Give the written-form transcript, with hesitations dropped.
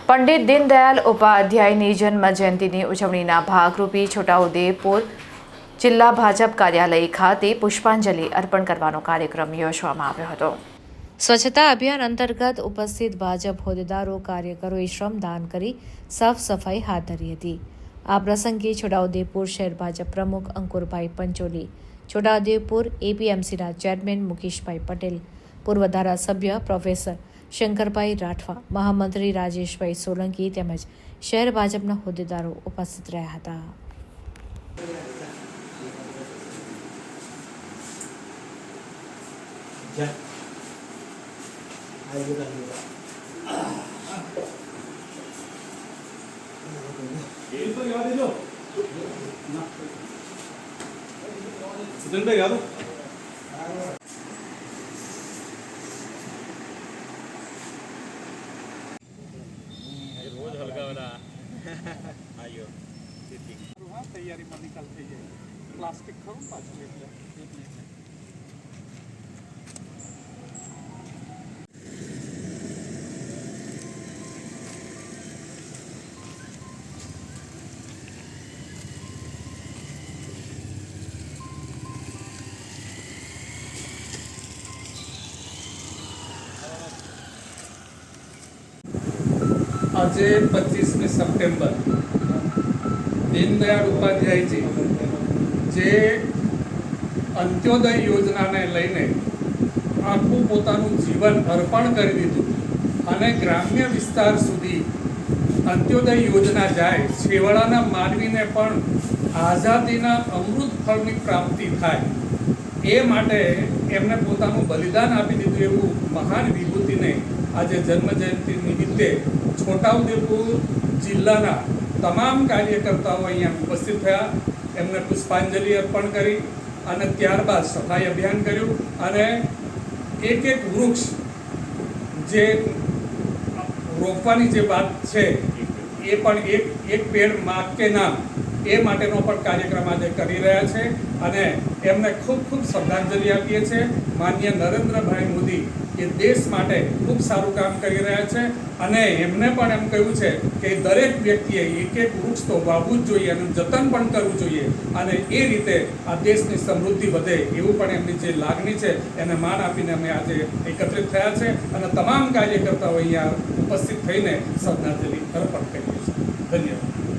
પંડિત દીનદયાલ ઉપાધ્યાયની જન્મ જયંતિની ઉજવણીના ભાગરૂપે છોટાઉદેપુર જિલ્લા ભાજપ કાર્યાલય ખાતે પુષ્પાંજલિ અર્પણ કરવાનો કાર્યક્રમ યોજવામાં આવ્યો હતો। સ્વચ્છતા અભિયાન અંતર્ગત ઉપસ્થિત ભાજપ હોદ્દેદારો કાર્યકરોએ શ્રમદાન કરી સાફ સફાઈ હાથ ધરી હતી। આ પ્રસંગે છોટાઉદેપુર શહેર ભાજપ પ્રમુખ અંકુરભાઈ પંચોલી, છોટાઉદેપુર એપીએમસીના ચેરમેન મુકેશભાઈ પટેલ, પૂર્વ ધારાસભ્ય પ્રોફેસર શંકરભાઈ રાઠવા, મહામંત્રી રાજેશભાઈ સોલંકી તેમજ શહેર ભાજપના હોદ્દેદારો ઉપસ્થિત રહ્યા હતા। તૈયારીમાં નિકાલ થઈ જાય। પ્લાસ્ટિક ખરું પાછું એટલે આજે 25મી સપ્ટેમ્બર દીનદયાળ ઉપાધ્યાયજી જે અંત્યોદય યોજનાને લઈને આખું પોતાનું જીવન અર્પણ કરી દીધું અને ગ્રામ્ય વિસ્તાર સુધી અંત્યોદય યોજના જાય, છેવાડાના માનવીને પણ આઝાદીના અમૃત ફળની પ્રાપ્તિ થાય, એ માટે એમને પોતાનું બલિદાન આપી દીધું એવું મહાન વિભૂતિને આજે જન્મજયંતિ નિમિત્તે છોટાઉદેપુર જિલ્લાના તમામ કાર્યકર્તાઓ અહીંયા ઉપસ્થિત થયા, એમને પુષ્પાંજલિ અર્પણ કરી અને ત્યારબાદ સફાઈ અભિયાન કર્યું અને એક વૃક્ષ જે રોપવાની જે વાત છે એ પણ એક પેડ માં કે નામ એ માટેનો પણ કાર્યક્રમ આજે કરી રહ્યા છે અને એમને ખૂબ ખૂબ શ્રદ્ધાંજલિ આપીએ છીએ। માનનીય નરેન્દ્રભાઈ મોદી એ દેશ માટે ખૂબ સારું કામ કરી રહ્યા છે અને એમને પણ એમ કહ્યું છે કે દરેક વ્યક્તિએ એક વૃક્ષ તો વાવવું જ જોઈએ અને જતન પણ કરવું જોઈએ અને એ રીતે આ દેશની સમૃદ્ધિ વધે એવું પણ એમની જે લાગણી છે એને માન આપીને અમે આજે એકત્રિત થયા છે અને તમામ કાર્યકર્તાઓ અહીંયા ઉપસ્થિત થઈને શ્રદ્ધાંજલિ અર્પણ કરીએ છીએ। ધન્યવાદ।